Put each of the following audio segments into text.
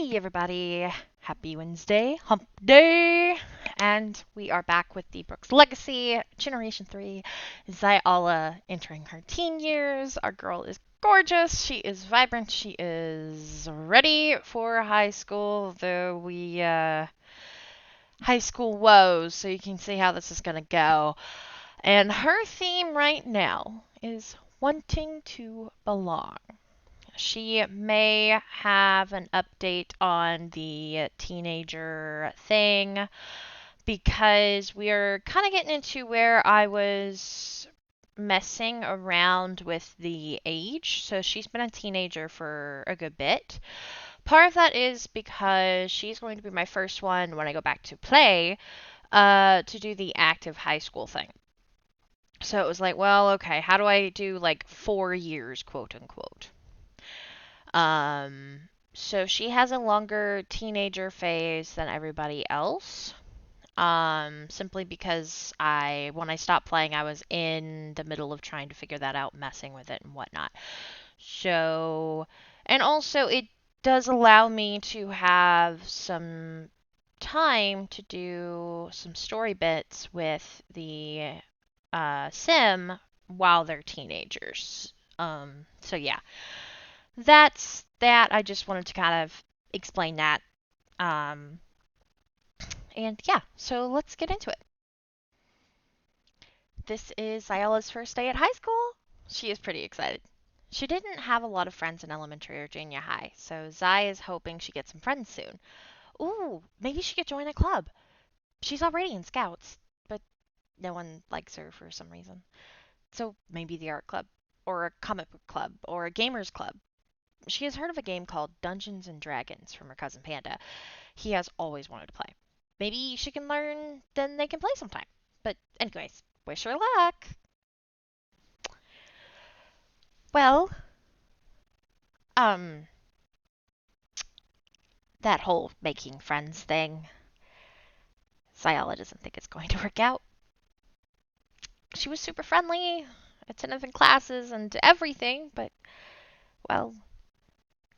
Hey everybody, happy Wednesday, hump day, and we are back with the Brooks Legacy, Generation 3, Xialla entering her teen years. Our girl is gorgeous, she is vibrant, she is ready for high school, though high school woes, so you can see how this is gonna go. And her theme right now is wanting to belong. She may have an update on the teenager thing because we're kind of getting into where I was messing around with the age. So she's been a teenager for a good bit. Part of that is because she's going to be my first one when I go back to play to do the active high school thing. So it was like, well, okay, how do I do like 4 years, quote unquote? Um, so she has a longer teenager phase than everybody else. Simply because when I stopped playing, I was in the middle of trying to figure that out, messing with it and whatnot. So, and also it does allow me to have some time to do some story bits with the sim while they're teenagers. So yeah, that's that. I just wanted to kind of explain that. Um, and yeah, so let's get into it. This is Xialla's first day at high school. She is pretty excited. She didn't have a lot of friends in elementary or junior high, so Zai is hoping she gets some friends soon. Ooh, maybe she could join a club. She's already in Scouts, but no one likes her for some reason. So maybe the art club, or a comic book club, or a gamers club. She has heard of a game called Dungeons and Dragons from her cousin Panda. He has always wanted to play. Maybe she can learn, then they can play sometime. But, anyways, wish her luck. Well, um, that whole making friends thing, Xialla doesn't think it's going to work out. She was super friendly, attended classes and everything, but, well,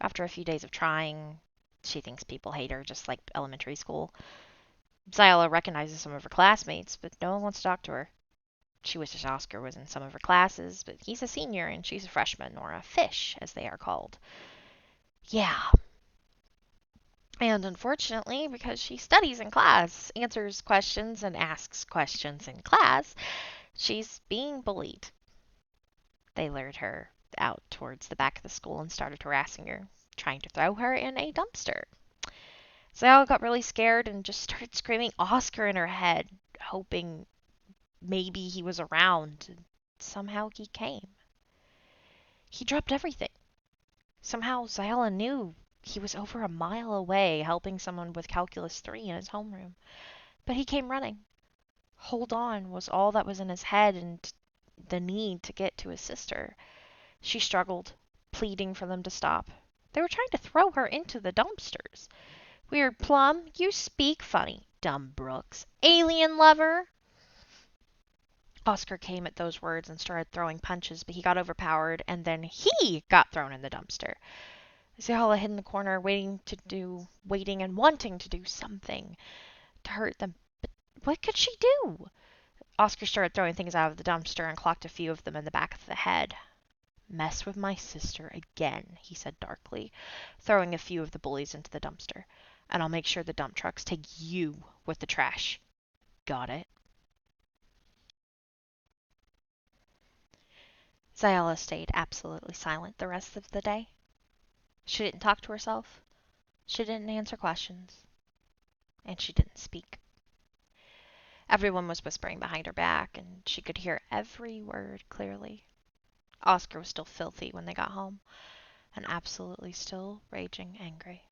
after a few days of trying, she thinks people hate her just like elementary school. Xialla recognizes some of her classmates, but no one wants to talk to her. She wishes Oscar was in some of her classes, but he's a senior and she's a freshman, or a fish, as they are called. Yeah. And unfortunately, because she studies in class, answers questions, and asks questions in class, she's being bullied. They lured her out towards the back of the school and started harassing her, trying to throw her in a dumpster. Zell got really scared and just started screaming Oscar in her head, hoping maybe he was around. And somehow he came. He dropped everything. Somehow Xialla knew he was over a mile away helping someone with Calculus 3 in his homeroom. But he came running. Hold on was all that was in his head and the need to get to his sister. She struggled, pleading for them to stop. They were trying to throw her into the dumpsters. Weird Plum, you speak funny, dumb Brooks. Alien lover! Oscar came at those words and started throwing punches, but he got overpowered, and then he got thrown in the dumpster. Xialla hid in the corner, waiting and wanting to do something to hurt them. But what could she do? Oscar started throwing things out of the dumpster and clocked a few of them in the back of the head. Mess with my sister again, he said darkly, throwing a few of the bullies into the dumpster. And I'll make sure the dump trucks take you with the trash. Got it? Xialla stayed absolutely silent the rest of the day. She didn't talk to herself. She didn't answer questions. And she didn't speak. Everyone was whispering behind her back, and she could hear every word clearly. Oscar was still filthy when they got home, and absolutely still raging angry.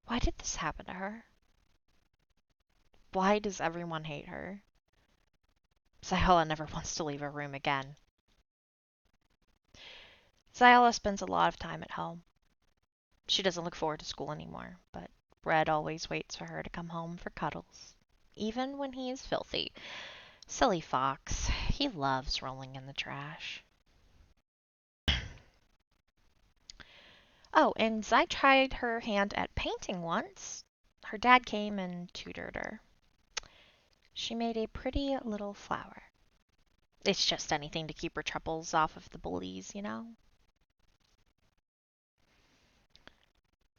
Why did this happen to her? Why does everyone hate her? Xialla never wants to leave her room again. Xialla spends a lot of time at home. She doesn't look forward to school anymore, but Red always waits for her to come home for cuddles, even when he is filthy. Silly fox. He loves rolling in the trash. Oh, and Zai tried her hand at painting once. Her dad came and tutored her. She made a pretty little flower. It's just anything to keep her troubles off of the bullies, you know?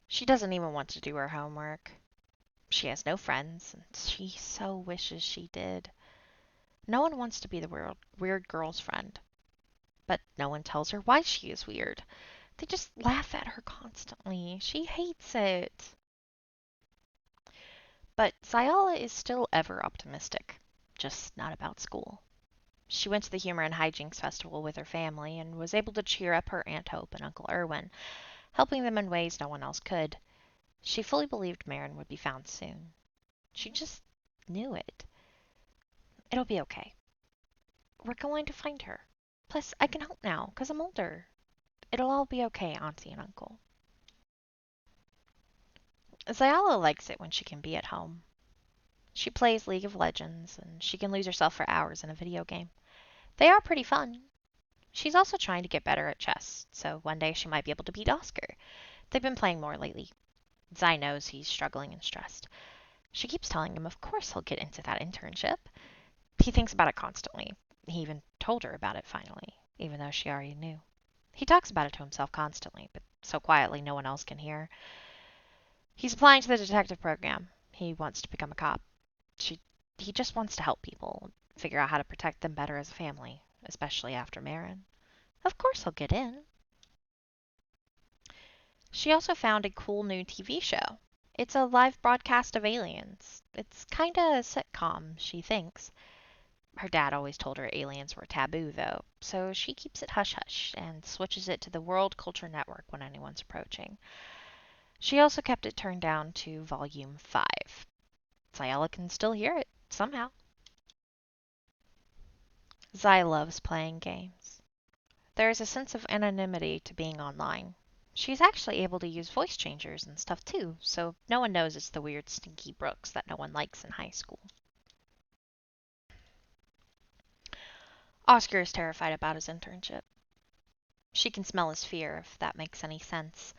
She doesn't even want to do her homework. She has no friends, and she so wishes she did. No one wants to be the weird girl's friend, but no one tells her why she is weird. They just laugh at her constantly. She hates it. But Xialla is still ever optimistic, just not about school. She went to the Humor and Hijinks Festival with her family and was able to cheer up her Aunt Hope and Uncle Irwin, helping them in ways no one else could. She fully believed Marin would be found soon. She just knew it. It'll be okay. We're going to find her. Plus, I can help now, 'cause I'm older. It'll all be okay, Auntie and Uncle. Xialla likes it when she can be at home. She plays League of Legends, and she can lose herself for hours in a video game. They are pretty fun. She's also trying to get better at chess, so one day she might be able to beat Oscar. They've been playing more lately. Zai knows he's struggling and stressed. She keeps telling him of course he'll get into that internship. He thinks about it constantly. He even told her about it finally, even though she already knew. He talks about it to himself constantly, but so quietly no one else can hear. He's applying to the detective program. He wants to become a cop. He just wants to help people, figure out how to protect them better as a family, especially after Marin. Of course he'll get in. She also found a cool new TV show. It's a live broadcast of aliens. It's kinda a sitcom, she thinks. Her dad always told her aliens were taboo, though, so she keeps it hush-hush and switches it to the World Culture Network when anyone's approaching. She also kept it turned down to Volume 5. Xialla can still hear it, somehow. Zai loves playing games. There is a sense of anonymity to being online. She's actually able to use voice changers and stuff too, so no one knows it's the weird stinky Brooks that no one likes in high school. Oscar is terrified about his internship. She can smell his fear, if that makes any sense.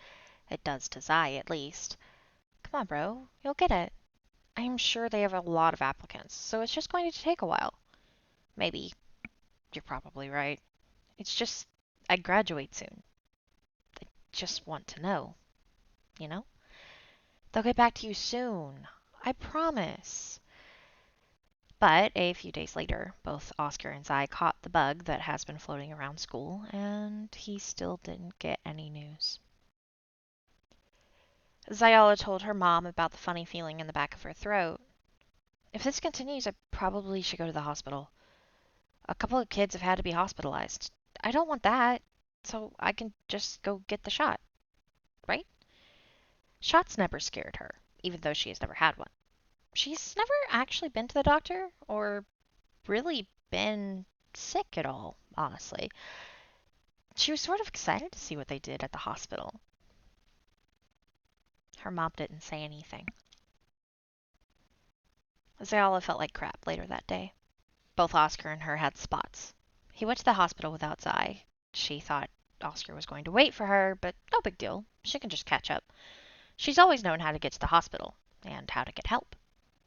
It does to Zai, at least. Come on, bro. You'll get it. I'm sure they have a lot of applicants, so it's just going to take a while. Maybe. You're probably right. It's just, I graduate soon. I just want to know, you know? They'll get back to you soon. I promise. But a few days later, both Oscar and Zai caught the bug that has been floating around school, and he still didn't get any news. Xialla told her mom about the funny feeling in the back of her throat. If this continues, I probably should go to the hospital. A couple of kids have had to be hospitalized. I don't want that, so I can just go get the shot, right? Shots never scared her, even though she has never had one. She's never actually been to the doctor, or really been sick at all, honestly. She was sort of excited to see what they did at the hospital. Her mom didn't say anything. Xialla felt like crap later that day. Both Oscar and her had spots. He went to the hospital without Zai. She thought Oscar was going to wait for her, but no big deal. She can just catch up. She's always known how to get to the hospital and how to get help.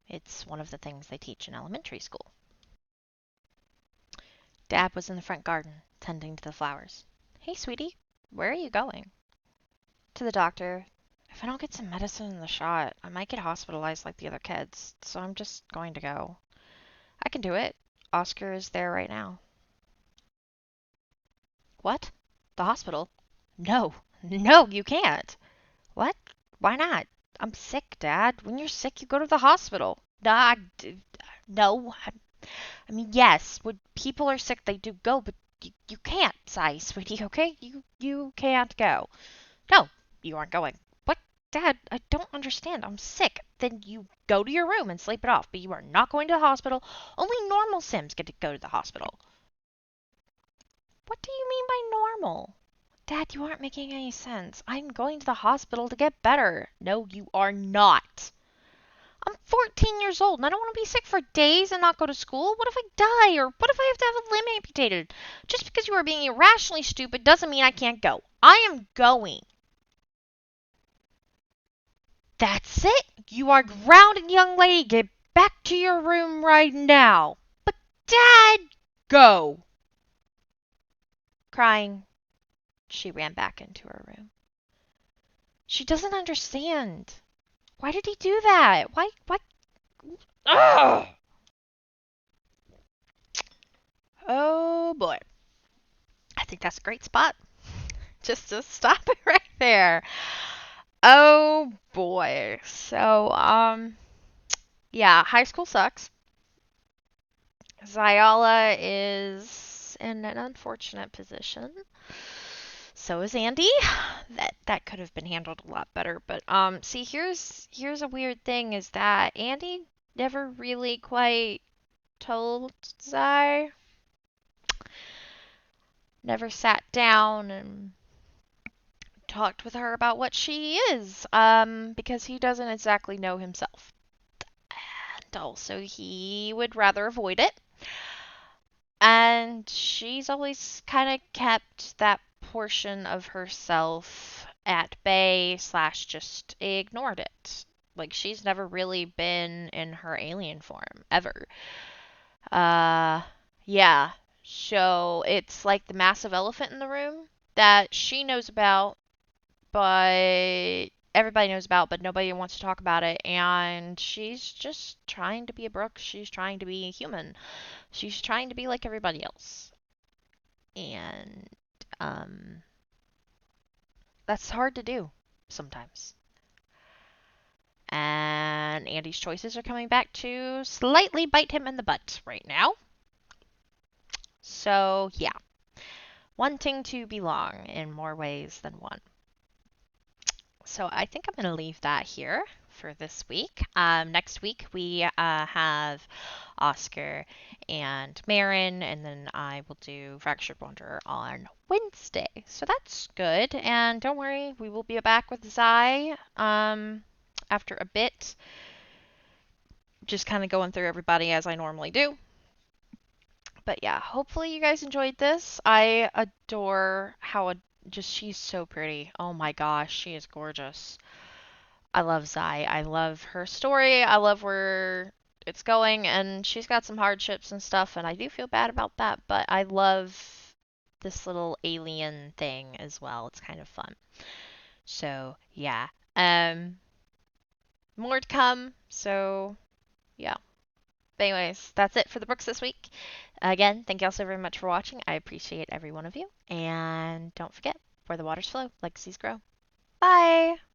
It's one of the things they teach in elementary school. Dad was in the front garden, tending to the flowers. Hey, sweetie, where are you going? To the doctor. If I don't get some medicine in the shot, I might get hospitalized like the other kids, so I'm just going to go. I can do it. Oscar is there right now. What? The hospital? No. No, you can't. What? Why not? I'm sick, Dad. When you're sick, you go to the hospital. No. I mean, yes, when people are sick, they do go, but you can't, Sai, sweetie, okay? You can't go. No, you aren't going. What? Dad, I don't understand. I'm sick. Then you go to your room and sleep it off, but you are not going to the hospital. Only normal Sims get to go to the hospital. What do you mean by normal? Dad, you aren't making any sense. I'm going to the hospital to get better. No, you are not. I'm 14 years old and I don't want to be sick for days and not go to school. What if I die? Or what if I have to have a limb amputated? Just because you are being irrationally stupid doesn't mean I can't go. I am going. That's it. You are grounded, young lady. Get back to your room right now. But, Dad, go. Crying, she ran back into her room. She doesn't understand. Why did he do that? Why? Ugh! Oh boy. I think that's a great spot. Just to stop it right there. Oh boy. So, yeah, high school sucks. Xialla is in an unfortunate position. So is Andy. That could have been handled a lot better. But see, here's a weird thing is that Andy never really quite told Zai. Never sat down and talked with her about what she is. Because he doesn't exactly know himself. And also he would rather avoid it. And she's always kind of kept that portion of herself at bay slash just ignored it. Like she's never really been in her alien form ever. Uh yeah. So it's like the massive elephant in the room that she knows about, but everybody knows about, but nobody wants to talk about it. And she's just trying to be a Brooke. She's trying to be human. She's trying to be like everybody else. And um, that's hard to do sometimes. And Andy's choices are coming back to slightly bite him in the butt right now. So, yeah. Wanting to belong in more ways than one. So, I think I'm going to leave that here for this week. Next week, we have Oscar and Marin, and then I will do Fractured Wanderer on Wednesday. So that's good. And don't worry, we will be back with Zai after a bit. Just kind of going through everybody as I normally do. But yeah, hopefully you guys enjoyed this. I adore how just she's so pretty. Oh my gosh, she is gorgeous. I love Zai. I love her story. I love where it's going, and she's got some hardships and stuff, and I do feel bad about that, but I love this little alien thing as well. It's kind of fun. So, yeah. More to come. So, yeah. But anyways, that's it for the books this week. Again, thank you all so very much for watching. I appreciate every one of you. And don't forget, where the waters flow, legacies grow. Bye!